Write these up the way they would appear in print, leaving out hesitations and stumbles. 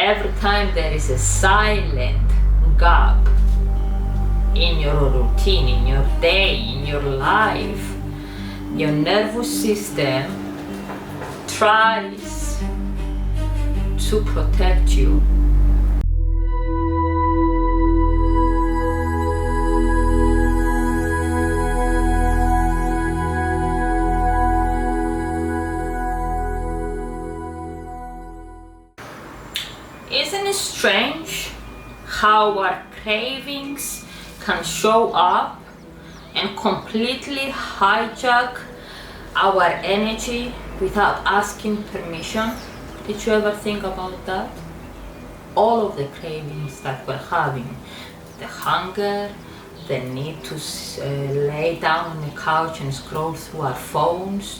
every time there is a silent gap in your routine, in your day, in your life, your nervous system tries to protect you. Isn't it strange how our cravings can show up and completely hijack our energy without asking permission? Did you ever think about that? All of the cravings that we're having, the hunger, the need to lay down on the couch and scroll through our phones,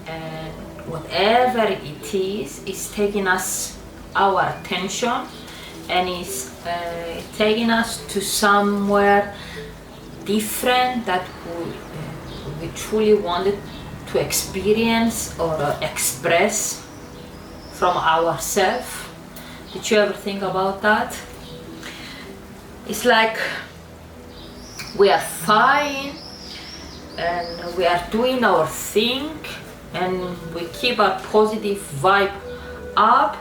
and whatever it is taking us our attention and is taking us to somewhere different that we truly wanted to experience or express from ourselves. Did you ever think about that? It's like we are fine and we are doing our thing and we keep our positive vibe up,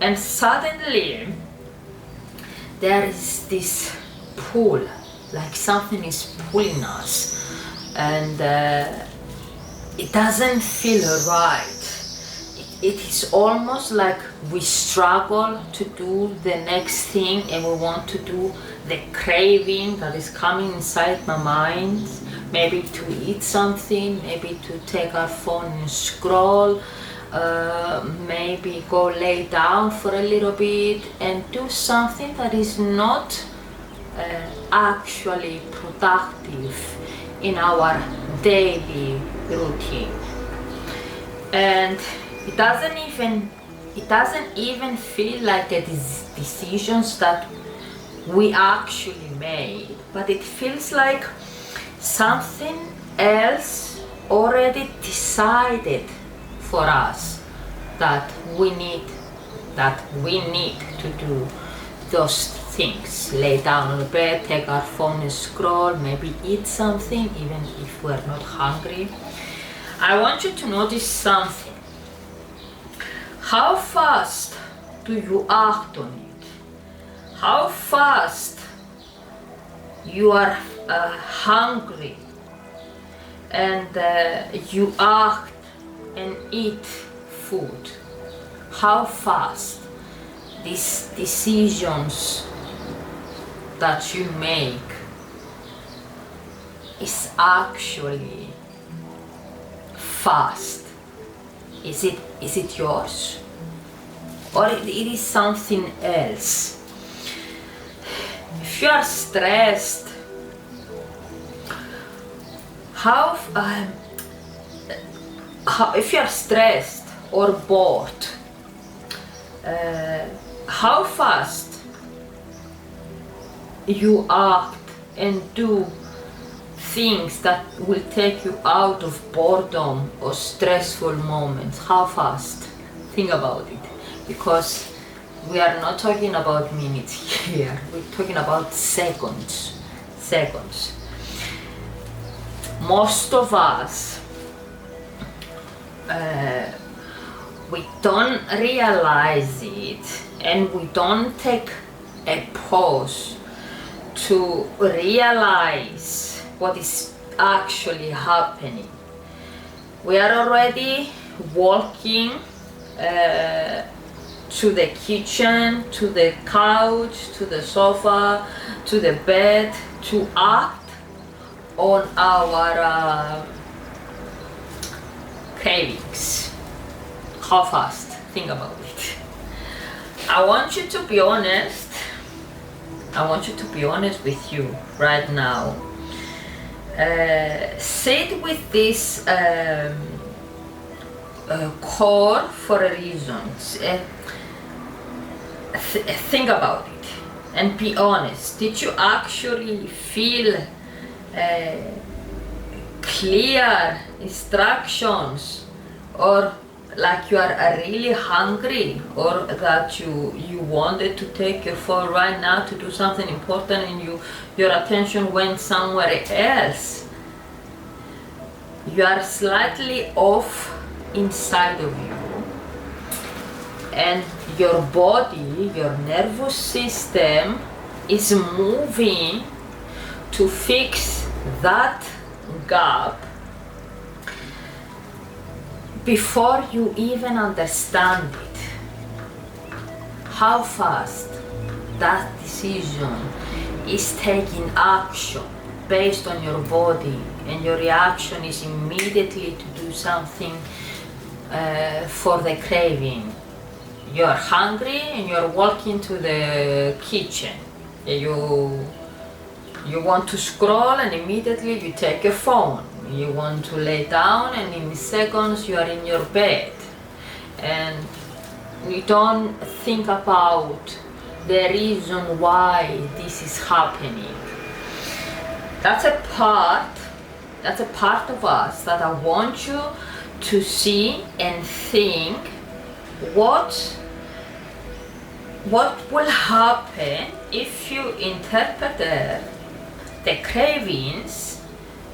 and suddenly there is this pull, like something is pulling us, and it doesn't feel right. It is almost like we struggle to do the next thing, and we want to do the craving that is coming inside my mind, maybe to eat something, maybe to take our phone and scroll, maybe go lay down for a little bit and do something that is not actually productive in our daily routine. And it doesn't even feel like the decisions that we actually made, but it feels like something else already decided for us that we need to do those things. Lay down on the bed, take our phone and scroll, maybe eat something even if we're not hungry. I want you to notice something. How fast do you act on it? How fast you are hungry and you act and eat food? How fast these decisions that you make is actually fast? Is it yours, or it is something else? If you are stressed, if you are stressed or bored, how fast you act and do things that will take you out of boredom or stressful moments? How fast? Think about it, because we are not talking about minutes here, we're talking about seconds. Most of us, we don't realize it, and we don't take a pause to realize what is actually happening. We are already walking to the kitchen, to the couch, to the sofa, to the bed, to act on our cravings. How fast? Think about it. I want you to be honest. I want you to be honest with you right now. Sit with this core for a reason. Think about it and be honest. Did you actually feel clear instructions, or like you are really hungry, or that you wanted to take your phone right now to do something important and your attention went somewhere else. You are slightly off inside of you, and your body, your nervous system is moving to fix that gap before you even understand it. How fast that decision is taking action based on your body, and your reaction is immediately to do something for the craving. You're hungry and you're walking to the kitchen. You want to scroll and immediately you take your phone. You want to lay down and in seconds you are in your bed. And you don't think about the reason why this is happening. That's a part of us that I want you to see and think what will happen if you interpret the cravings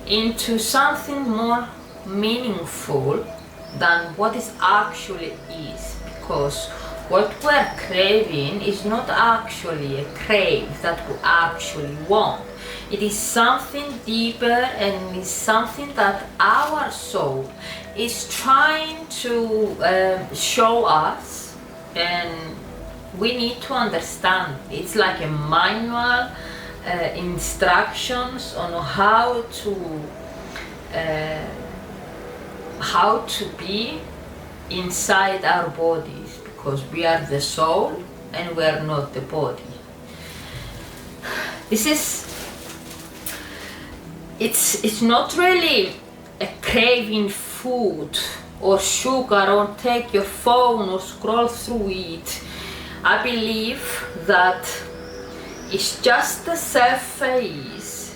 into something more meaningful than what it actually is. Because what we're craving is not actually a crave that we actually want. It is something deeper, and is something that our soul is trying to show us, and we need to understand. It's like a manual instructions on how to be inside our bodies, because we are the soul and we are not the body. It's not really a craving food or sugar, or take your phone or scroll through it. I believe that it's just the surface.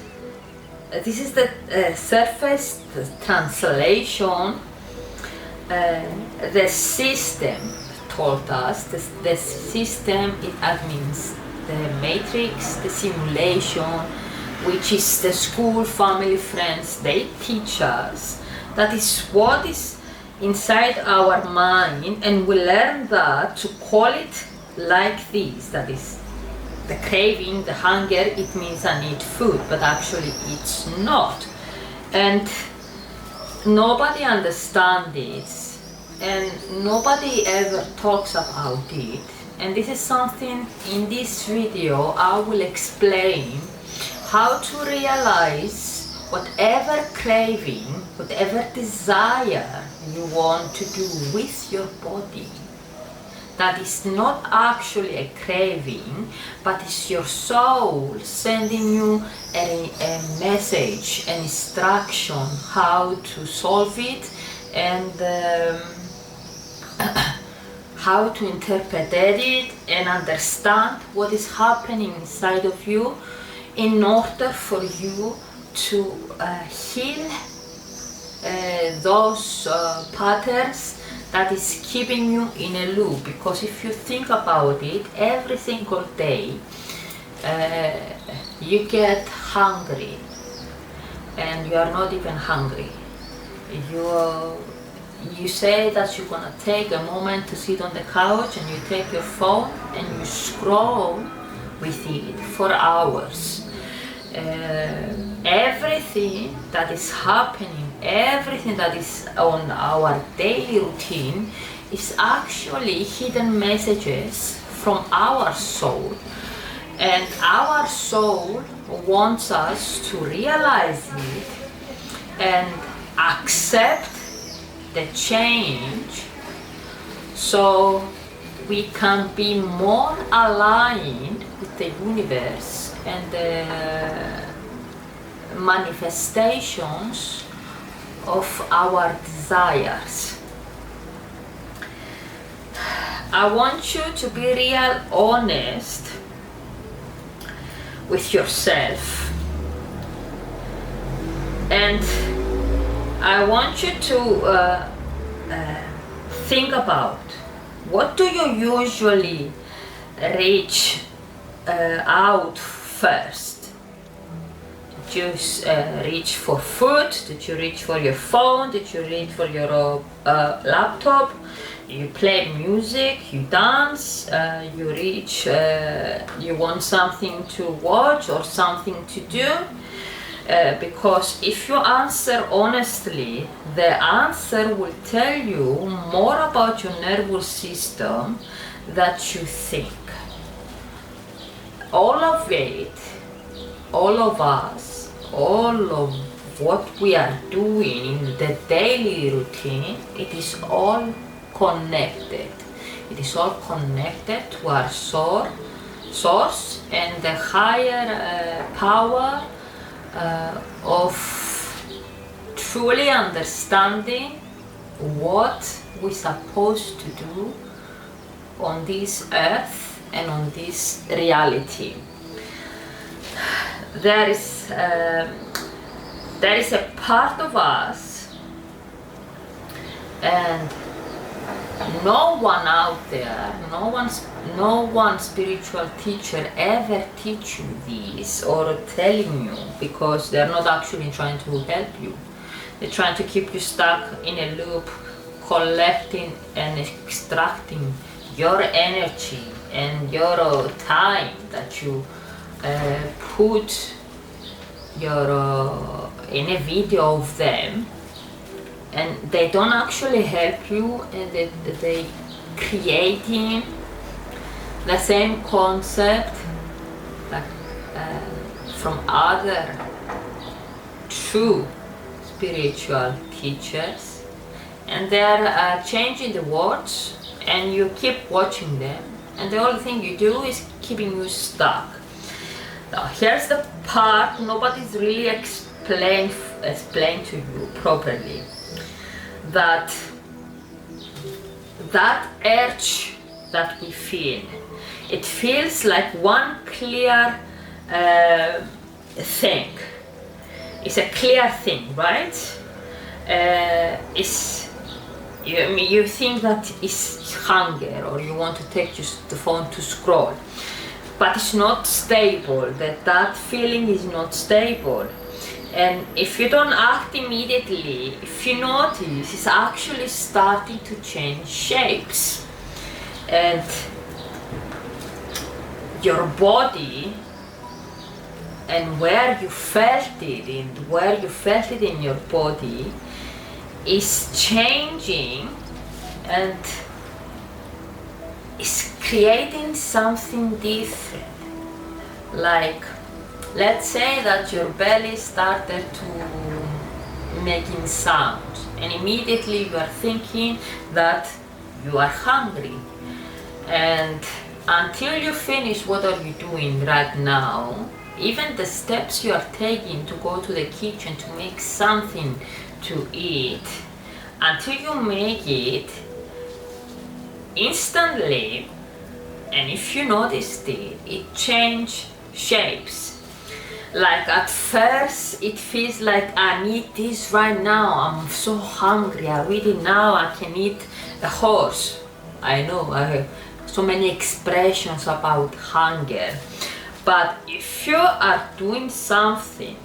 This is the surface translation. The system told us, the system, it means the matrix, the simulation, which is the school, family, friends, they teach us that is what is inside our mind, and we learn that to call it like this. That is the craving, the hunger, it means I need food, but actually it's not. And nobody understands it, and nobody ever talks about it. And this is something in this video I will explain, how to realize whatever craving, whatever desire you want to do with your body, that is not actually a craving, but it's your soul sending you a message, an instruction how to solve it, and how to interpret it and understand what is happening inside of you, in order for you to heal those patterns that is keeping you in a loop. Because if you think about it, every single day you get hungry, and you are not even hungry. You say that you're gonna take a moment to sit on the couch, and you take your phone and you scroll with it for hours. Everything that is happening, everything that is on our daily routine is actually hidden messages from our soul. And our soul wants us to realize it and accept the change, so we can be more aligned with the universe and the manifestations of our desires. I want you to be real honest with yourself, and I want you to think about, what do you usually reach out first? Did you reach for food? Did you reach for your phone? Did you reach for your laptop? You play music, you dance, you reach, you want something to watch or something to do? Because if you answer honestly, the answer will tell you more about your nervous system that you think. All of it, all of us, all of what we are doing in the daily routine, it is all connected. It is all connected to our source and the higher power of truly understanding what we're supposed to do on this earth and on this reality. There is a part of us, and no one out there, no one spiritual teacher ever teach you this or telling you, because they're not actually trying to help you. They're trying to keep you stuck in a loop, collecting and extracting your energy and your time that you put in a video of them, and they don't actually help you, and they creating the same concept like from other true spiritual teachers, and they're changing the words, and you keep watching them, and the only thing you do is keeping you stuck. Now here's the part nobody's really explained to you properly, that urge that we feel, it feels like one clear thing. It's a clear thing, right? You think that it's hunger, or you want to take just the phone to scroll, but it's not stable. That feeling is not stable. And if you don't act immediately, if you notice, it's actually starting to change shapes. And your body, and where you felt it in your body, is changing, and is creating something different. Like, let's say that your belly started to making sounds, and immediately you are thinking that you are hungry, and until you finish what are you doing right now, even the steps you are taking to go to the kitchen to make something to eat, until you make it instantly, and if you noticed it changed shapes. Like at first it feels like I need this right now, I'm so hungry, I really now I can eat a horse. I know I have so many expressions about hunger, but if you are doing something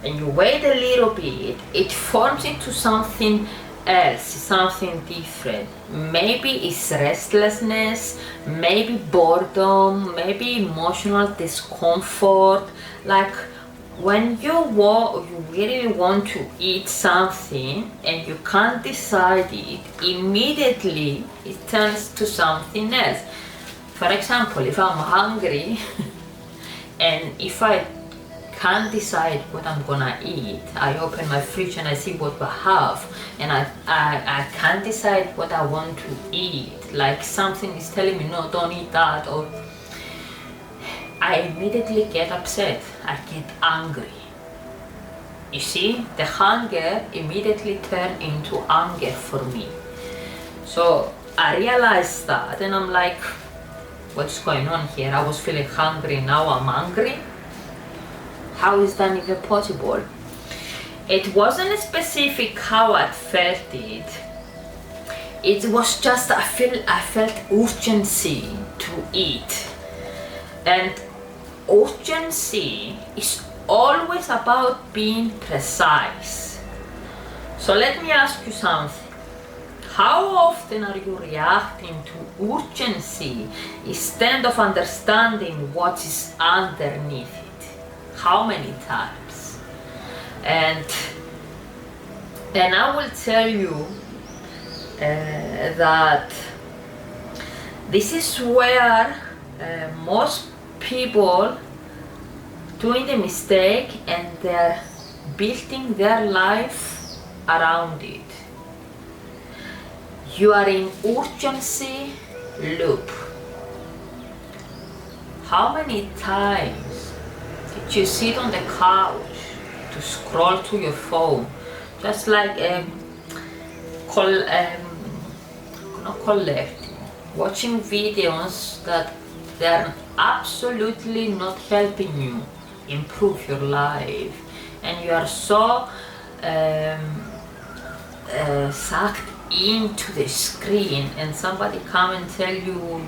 and you wait a little bit, it forms into something else, something different. Maybe it's restlessness, maybe boredom, maybe emotional discomfort. Like when you really want to eat something and you can't decide it, immediately it turns to something else. For example, if I'm hungry and if I can't decide what I'm gonna eat, I open my fridge and I see what we have, and I can't decide what I want to eat, like something is telling me no, don't eat that, or I immediately get upset, I get angry. You see, the hunger immediately turned into anger for me. So I realized that, and I'm like, what's going on here? I was feeling hungry, now I'm angry? How is that even possible? It wasn't specific how I felt it, it was just I felt urgency to eat, and urgency is always about being precise. So let me ask you something. How often are you reacting to urgency instead of understanding what is underneath it? How many times? And I will tell you that this is where most people doing the mistake, and they're building their life around it. You are in urgency loop. How many times did you sit on the couch to scroll to your phone, just like not collecting, watching videos that they're absolutely not helping you improve your life, and you are so sucked into the screen, and somebody come and tell you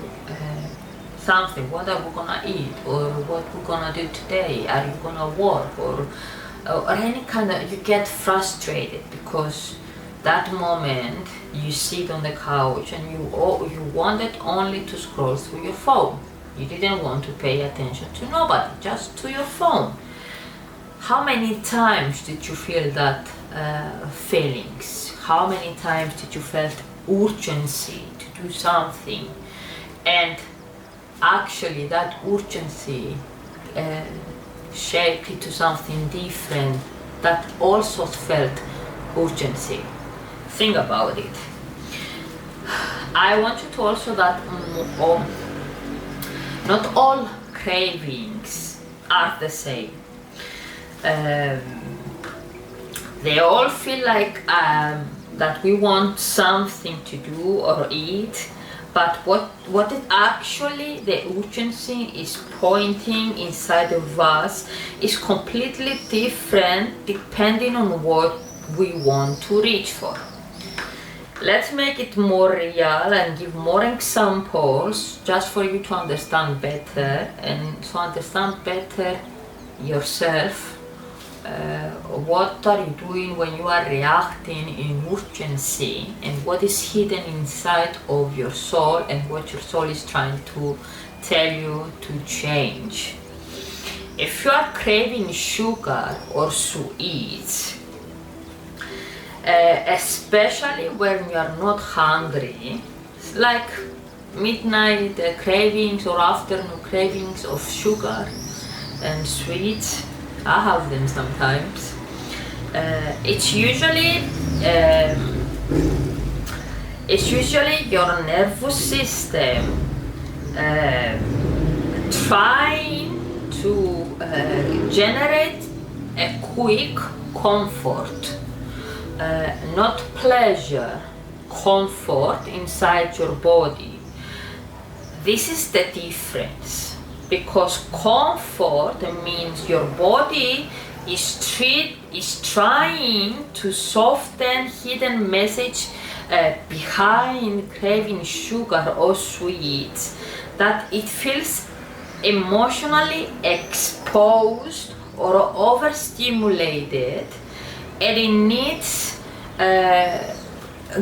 something, what are we gonna eat, or what we're gonna do today, are you gonna work, or any kind of, you get frustrated because that moment you sit on the couch and you wanted only to scroll through your phone. You didn't want to pay attention to nobody, just to your phone. How many times did you feel that feelings? How many times did you felt urgency to do something, and actually that urgency shaped into something different that also felt urgency? Think about it. I want you to also that not all cravings are the same. They all feel like that we want something to do or eat, but what it actually, the urgency is pointing inside of us is completely different depending on what we want to reach for. Let's make it more real and give more examples just for you to understand better, and to understand better yourself. What are you doing when you are reacting in urgency, and what is hidden inside of your soul, and what your soul is trying to tell you to change? If you are craving sugar or sweets, especially when you are not hungry, like midnight cravings or afternoon cravings of sugar and sweets, I have them sometimes. It's usually your nervous system trying to generate a quick comfort, not pleasure, comfort inside your body. This is the difference, because comfort means your body is trying to soften hidden message behind craving sugar or sweets, that it feels emotionally exposed or overstimulated, and it needs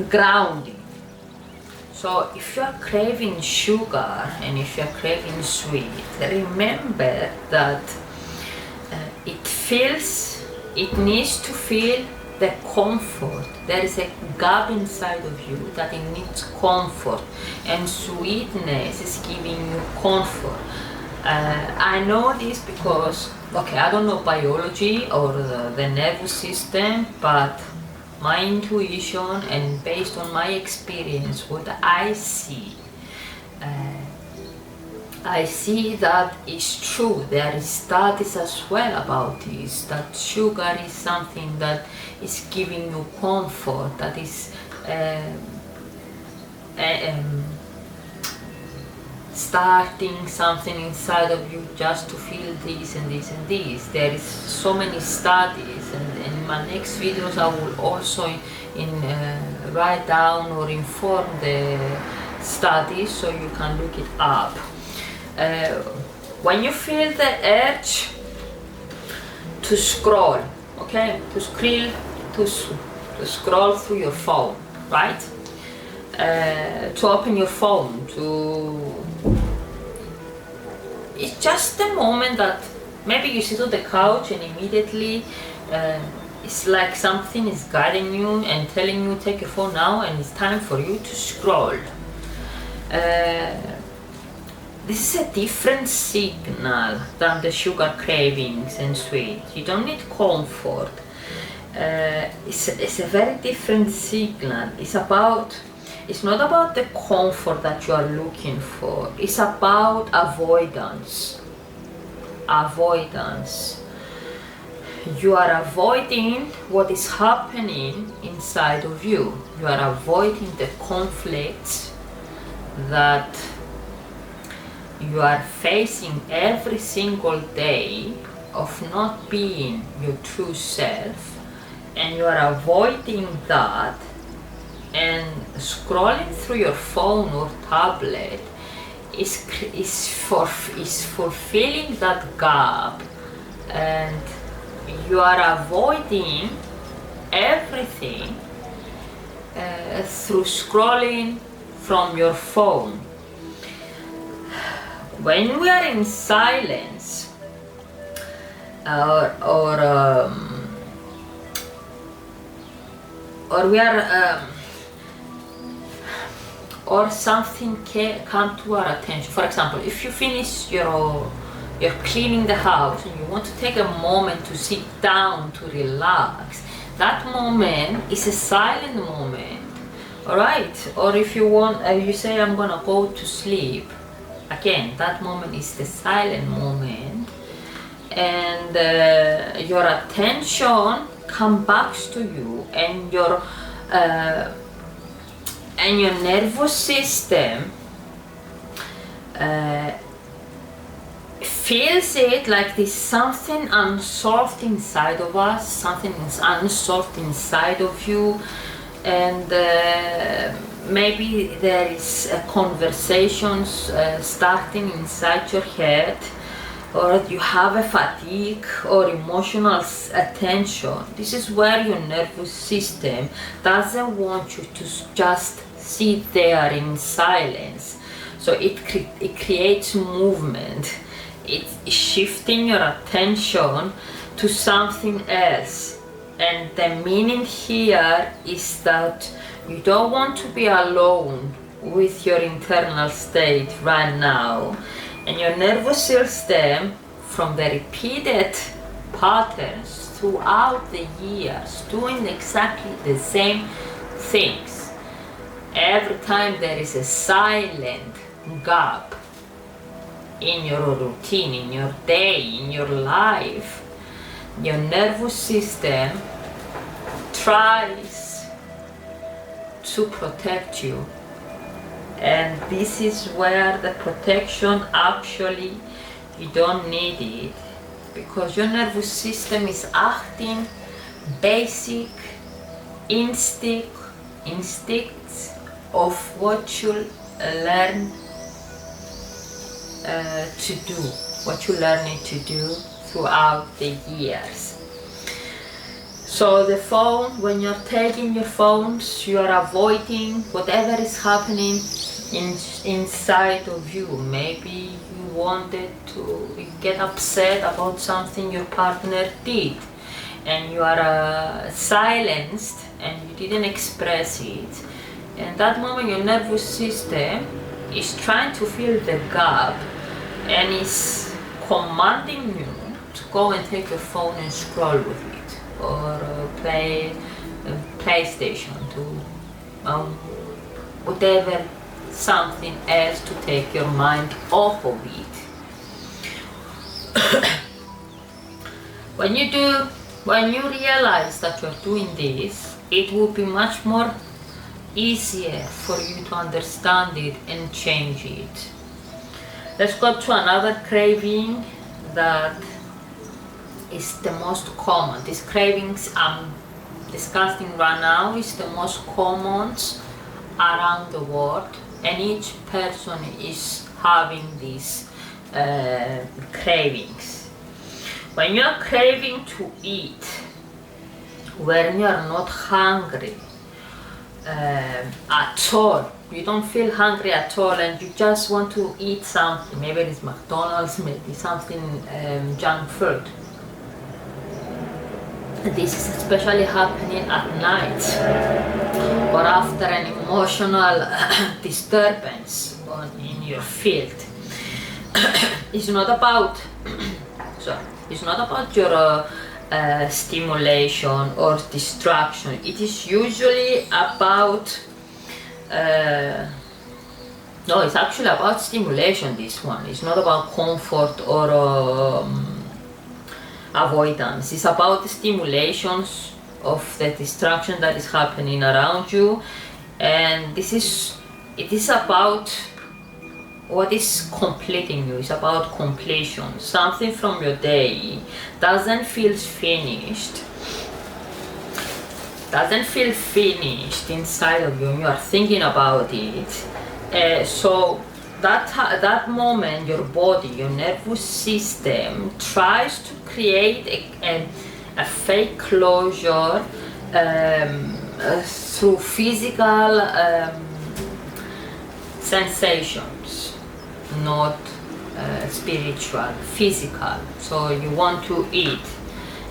grounding. So if you're craving sugar and if you're craving sweet, remember that it needs to feel the comfort. There is a gap inside of you that it needs comfort, and sweetness is giving you comfort. I know this because, I don't know biology or the nervous system, but my intuition and based on my experience, what I see that is true. There is studies as well about this, that sugar is something that is giving you comfort, that is starting something inside of you just to feel this and this and this. There is so many studies, and in my next videos I will also write down or inform the study so you can look it up. When you feel the urge to scroll, okay, to scroll through your phone, right? To open your phone, it's just the moment that maybe you sit on the couch and immediately it's like something is guiding you and telling you take your phone now and it's time for you to scroll. This is a different signal than the sugar cravings and sweet. You don't need comfort. It's a very different signal. It's not about the comfort that you are looking for. It's about avoidance. Avoidance. You are avoiding what is happening inside of you. You are avoiding the conflicts that you are facing every single day of not being your true self, and you are avoiding that, and scrolling through your phone or tablet is fulfilling that gap, and you are avoiding everything through scrolling from your phone. When we are in silence or we are or something come to our attention. For example, if you finish you're cleaning the house and you want to take a moment to sit down to relax, that moment is a silent moment, all right? Or if you want, you say I'm gonna go to sleep, again, that moment is the silent moment, and your attention comes back to you, and your nervous system feels it like there's something unsolved inside of us, something is unsolved inside of you, and maybe there is a conversation starting inside your head, or you have a fatigue or emotional attention. This is where your nervous system doesn't want you to just sit there in silence. So it creates movement. It's shifting your attention to something else. And the meaning here is that you don't want to be alone with your internal state right now. And your nervous system, from the repeated patterns throughout the years, doing exactly the same things, every time there is a silent gap in your routine, in your day, in your life, your nervous system tries to protect you. And this is where the protection actually, you don't need it, because your nervous system is acting basic instincts of what you learn to do, what you learning to do throughout the years. So the phone, when you're taking your phones, you are avoiding whatever is happening inside of you. Maybe you wanted to get upset about something your partner did, and you are silenced and you didn't express it. And that moment your nervous system is trying to fill the gap and is commanding you to go and take your phone and scroll with it, or play PlayStation, to whatever, something else to take your mind off of it. When you realize that you're doing this, it will be much more easier for you to understand it and change it. Let's go to another craving that is the most common. These cravings discussing right now is the most common around the world, and each person is having these cravings. When you are craving to eat, when you are not hungry at all, you don't feel hungry at all, and you just want to eat something, maybe it's McDonald's, maybe something junk food. This is especially happening at night or after an emotional disturbance in your field. It's not about it's not about your stimulation or distraction. It is usually about no, it's actually about stimulation. This one, it's not about comfort or avoidance. It's about the stimulations of the distraction that is happening around you, and it is about what is completing you. It's about completion. Something from your day doesn't feel finished inside of you, and you are thinking about it. So that moment, your body, your nervous system tries to create a fake closure through physical sensations, not spiritual, physical. So you want to eat,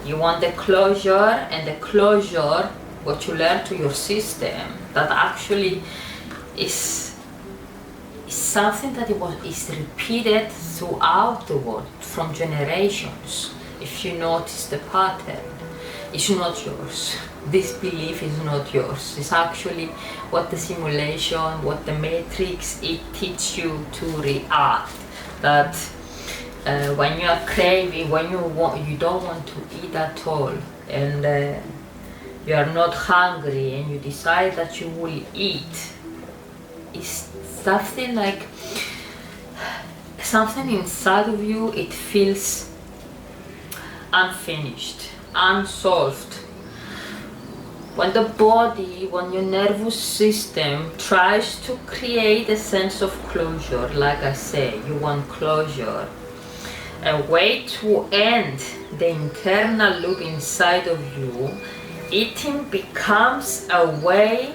you want the closure, and the closure, what you learn to your system, that actually is something that is repeated throughout the world from generations. If you notice the pattern, it's not yours. This belief is not yours. It's actually what the simulation, what the matrix, it teaches you to react. That when you are craving, when you don't want to eat at all, and you are not hungry, and you decide that you will eat, it's something like something inside of you, it feels unfinished, unsolved. When the body, when your nervous system tries to create a sense of closure, like I say, you want closure, a way to end the internal loop inside of you, eating becomes a way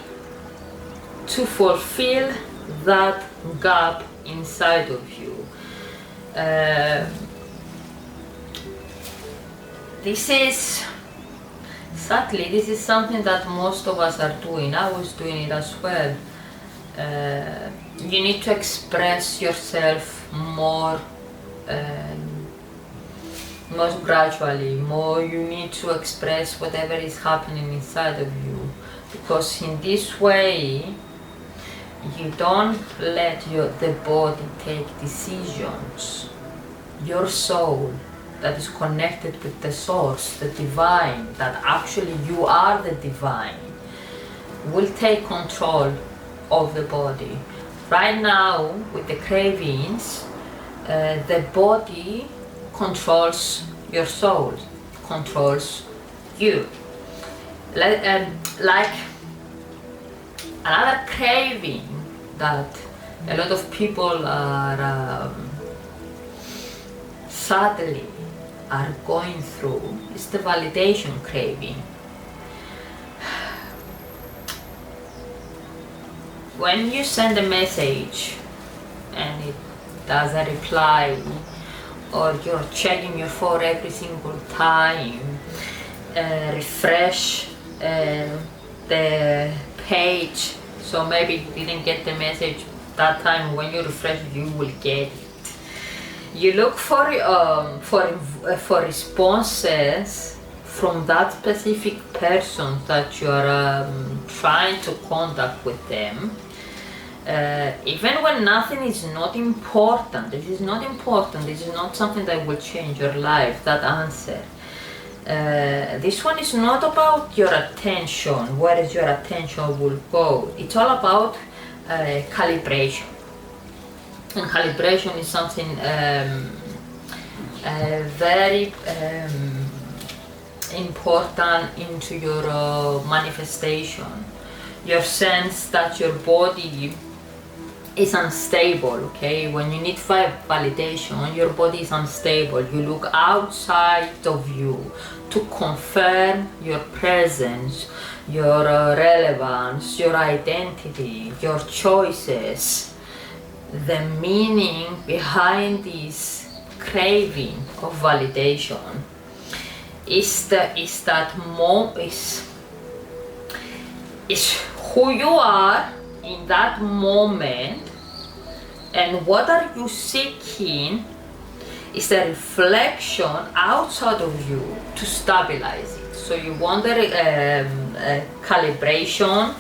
to fulfill that gap inside of you. This is something that most of us are doing. I was doing it as well. You need to express yourself more gradually, more. You need to express whatever is happening inside of you, because in this way you don't let the body take decisions. Your soul, that is connected with the source, the divine, that actually you are the divine, will take control of the body. Right now, with the cravings, the body controls your soul, controls you. Like another craving that a lot of people are sadly are going through is the validation craving. When you send a message and it doesn't reply, or you're checking your phone every single time, refresh the page, so maybe you didn't get the message that time. When you refresh, you will get it. You look for responses from that specific person that you are trying to contact with them, even when nothing is not important. This is not important. This is not something that will change your life. That answer. This one is not about your attention, where is your attention will go. It's all about calibration. And calibration is something very important into your manifestation. Your sense that your body is unstable, okay? When you need validation, your body is unstable. You look outside of you to confirm your presence, your relevance, your identity, your choices. The meaning behind this craving of validation is who you are in that moment, and what are you seeking is a reflection outside of you to stabilize it. So you want a calibration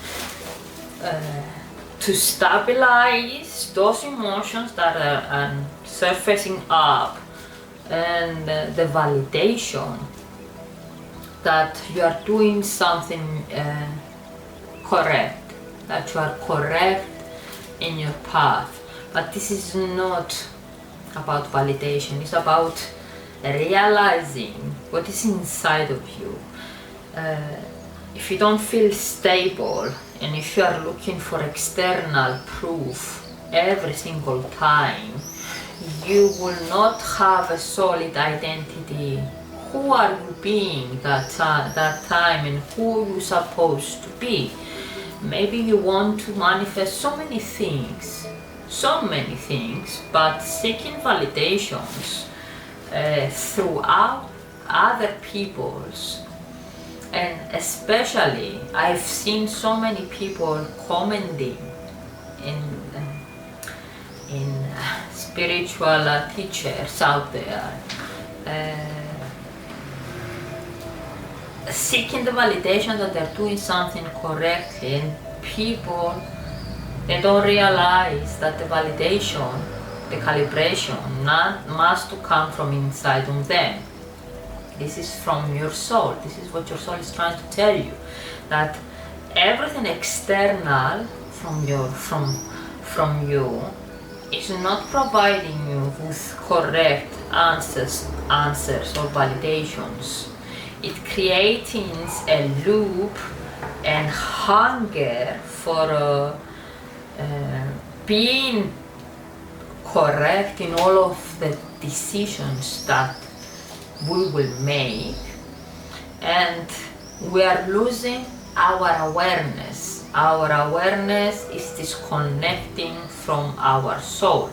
to stabilize those emotions that are surfacing up, and the validation that you are doing something correct, that you are correct in your path. But this is not about validation, it's about realizing what is inside of you. If you don't feel stable, and if you are looking for external proof every single time, you will not have a solid identity. Who are you being that time, and who you're supposed to be? Maybe you want to manifest so many things, but seeking validations throughout other people's. And especially, I've seen so many people commenting in spiritual teachers out there, seeking the validation that they're doing something correctly, and people, they don't realize that the validation, the calibration, must to come from inside of them. This is from your soul. This is what your soul is trying to tell you, that everything external from you is not providing you with correct answers or validations. It creating a loop and hunger for being correct in all of the decisions that we will make, and we are losing our awareness. Our awareness is disconnecting from our soul.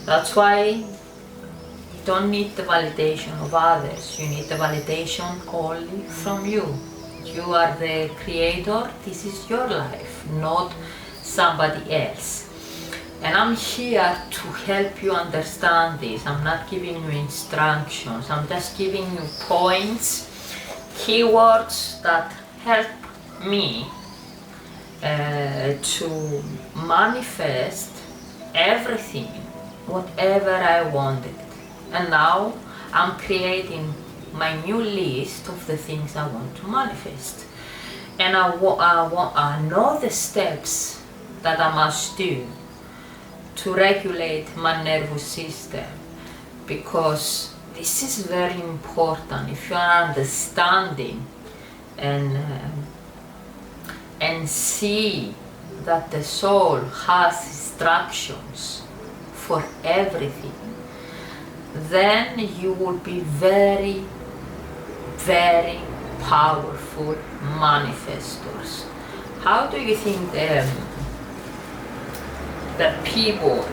That's why you don't need the validation of others. You need the validation only from you. You are the creator. This is your life, not somebody else. And I'm here to help you understand this. I'm not giving you instructions. I'm just giving you points, keywords that help me to manifest everything, whatever I wanted. And now I'm creating my new list of the things I want to manifest. And I know the steps that I must do to regulate my nervous system, because this is very important. If you are understanding and see that the soul has instructions for everything, then you will be very, very powerful manifestors. How do you think the people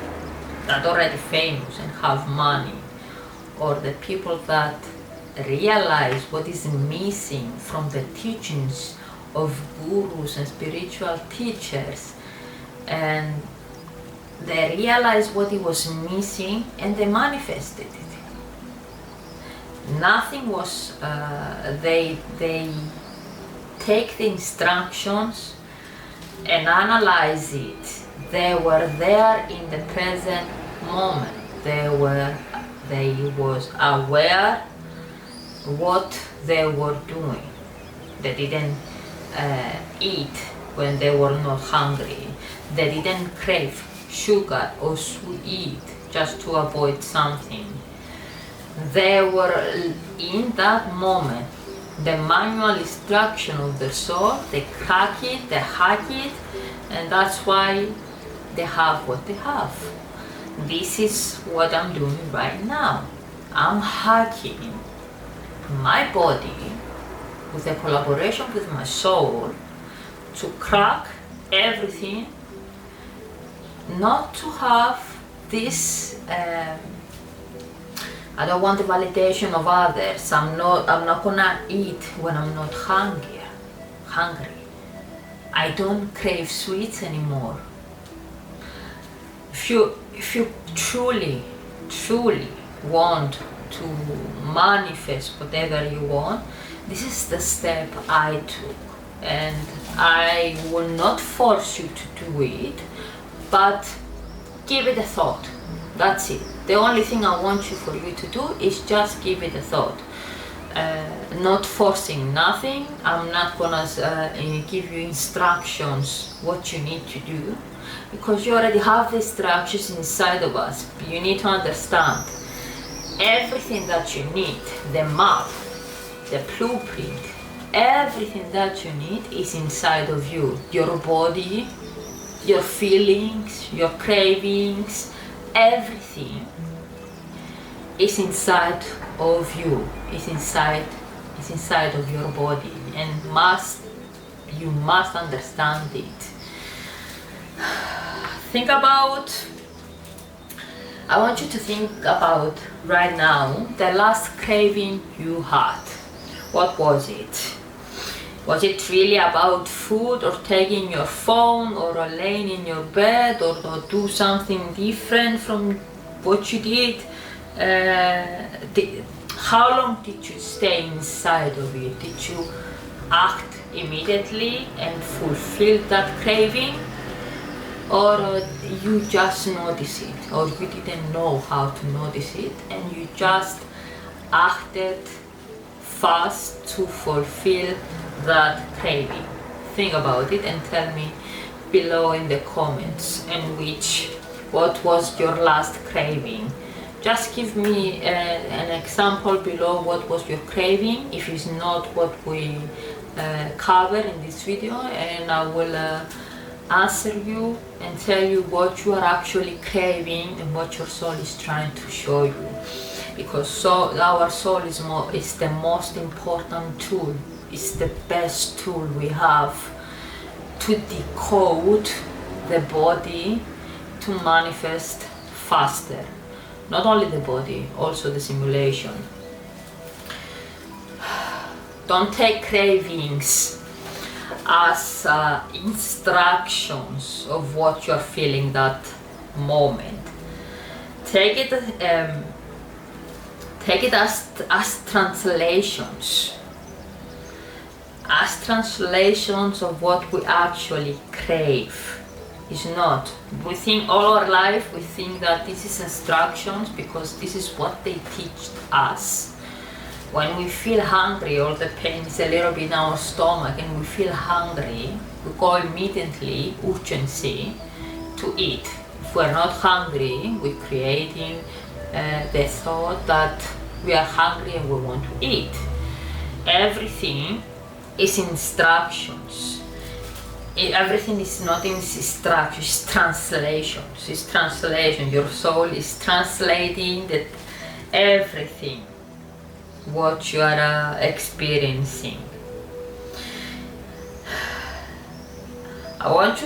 that are already famous and have money, or the people that realize what is missing from the teachings of gurus and spiritual teachers, and they realize what it was missing and they manifested it? Nothing was, they take the instructions and analyze it. They were there in the present moment. They was aware what they were doing. They didn't eat when they were not hungry. They didn't crave sugar or sweet just to avoid something. They were in that moment the manual instruction of the soul. They crack it, they hack it, and that's why they have what they have. This is what I'm doing right now. I'm hacking my body with a collaboration with my soul to crack everything, not to have this I don't want the validation of others. I'm not gonna eat when I'm not hungry. I don't crave sweets anymore. If you truly want to manifest whatever you want, this is the step I took, and I will not force you to do it, but give it a thought. That's it. The only thing I want for you to do is just give it a thought. Not forcing nothing. I'm not gonna give you instructions what you need to do, because you already have the instructions inside of us. You need to understand everything that you need, the map, the blueprint, everything that you need is inside of you. Your body, your feelings, your cravings, everything is inside of you, is inside of your body, and you must understand it. I want you to think about right now the last craving you had. What was it? Was it really about food, or taking your phone, or laying in your bed, or do something different from what you did? How long did you stay inside of it? Did you act immediately and fulfill that craving? Or you just noticed it, or you didn't know how to notice it, and you just acted fast to fulfill that craving? Think about it and tell me below in the comments what was your last craving. Just give me an example below what was your craving, if it's not what we cover in this video, and I will answer you and tell you what you are actually craving and what your soul is trying to show you. Because our soul is the most important tool. It's the best tool we have to decode the body to manifest faster. Not only the body, also the simulation. Don't take cravings as instructions of what you're feeling that moment. Take it as translations. As translations of what we actually crave. Is not. We think all our life, we think that this is instructions because this is what they teach us. When we feel hungry, or the pain is a little bit in our stomach and we feel hungry, we go immediately, urgency, to eat. If we're not hungry, we're creating the thought that we are hungry and we want to eat. Everything is instructions. Everything is not in instructions, it's translations. It's translation. Your soul is translating everything what you are experiencing. I want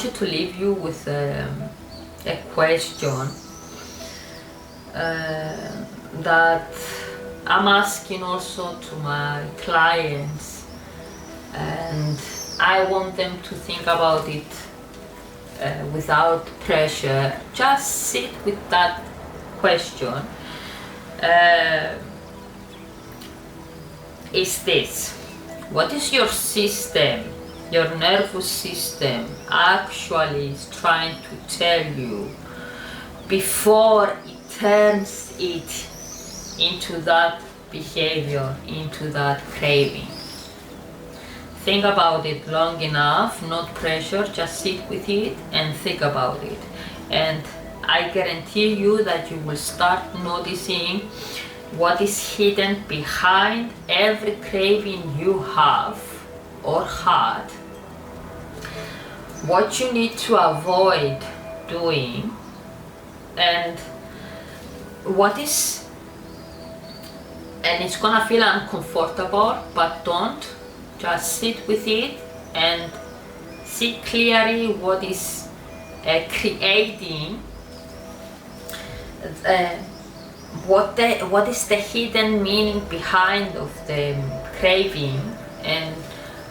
you to leave you with a question that I'm asking also to my clients, and I want them to think about it without pressure. Just sit with that question. Is this: what is your system, your nervous system actually is trying to tell you before it turns it into that behavior, into that craving? Think about it long enough, not pressure, just sit with it and think about it. And I guarantee you that you will start noticing what is hidden behind every craving you have or had, what you need to avoid doing, and it's gonna feel uncomfortable, but don't. Just sit with it and see clearly what is creating what is the hidden meaning behind of the craving, and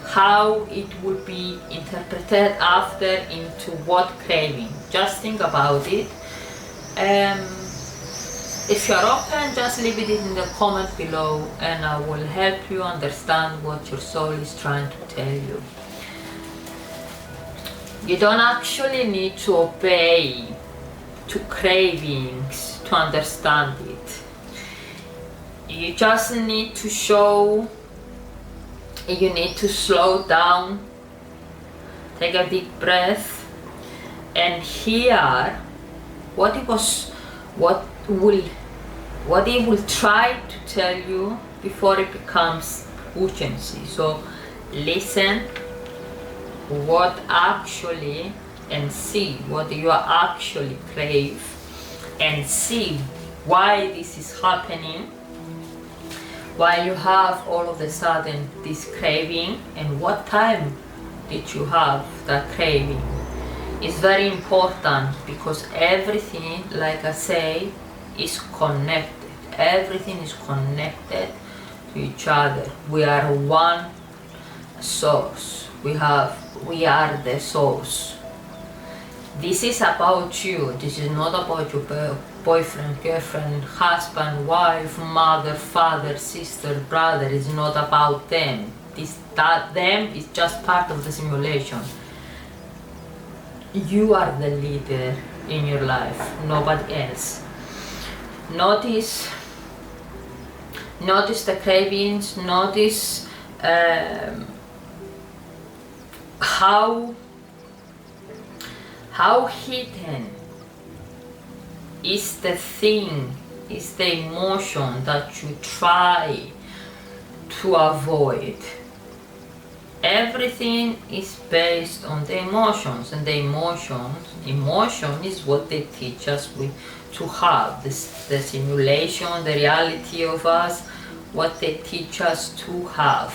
how it will be interpreted after into what craving. Just think about it. If you're open, just leave it in the comment below, and I will help you understand what your soul is trying to tell you. You don't actually need to obey to cravings to understand it. You just need to you need to slow down, take a deep breath, and hear what it will try to tell you before it becomes urgency. So listen what actually, and see what you actually crave, and see why this is happening, why you have all of a sudden this craving, and what time did you have that craving. It's very important, because everything, like I say, is connected. Everything is connected to each other. We are one source. We are the source. This is about you. This is not about your boyfriend, girlfriend, husband, wife, mother, father, sister, brother. It's not about them. Them is just part of the simulation. You are the leader in your life, nobody else. Notice the cravings. Notice how hidden is the thing, is the emotion that you try to avoid. Everything is based on the emotions, and the emotion is what they teach us to have. The simulation, the reality of us, what they teach us to have.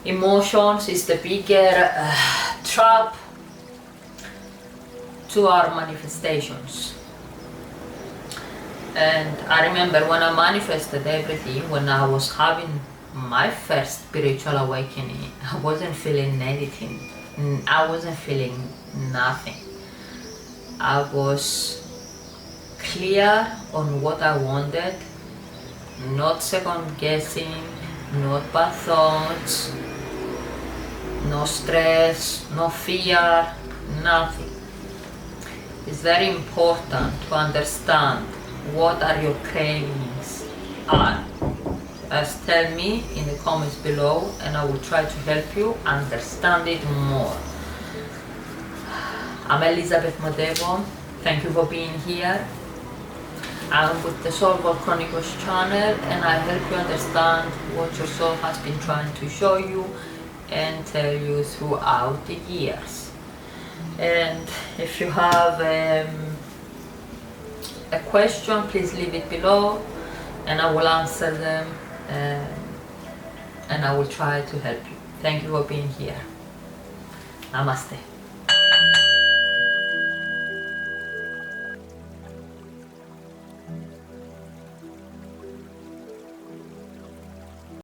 Emotions is the bigger trap to our manifestations. And I remember when I manifested everything, when I was having my first spiritual awakening, I wasn't feeling anything. I wasn't feeling nothing. I was clear on what I wanted, not second guessing, not bad thoughts, no stress, no fear, nothing. It's very important to understand what are your cravings are. Just tell me in the comments below, and I will try to help you understand it more. I'm Elizabeth Modebo. Thank you for being here. I'm with the Soul Volcanicos channel, and I help you understand what your soul has been trying to show you and tell you throughout the years. And if you have a question, please leave it below, and I will answer them, and I will try to help you. Thank you for being here. Namaste.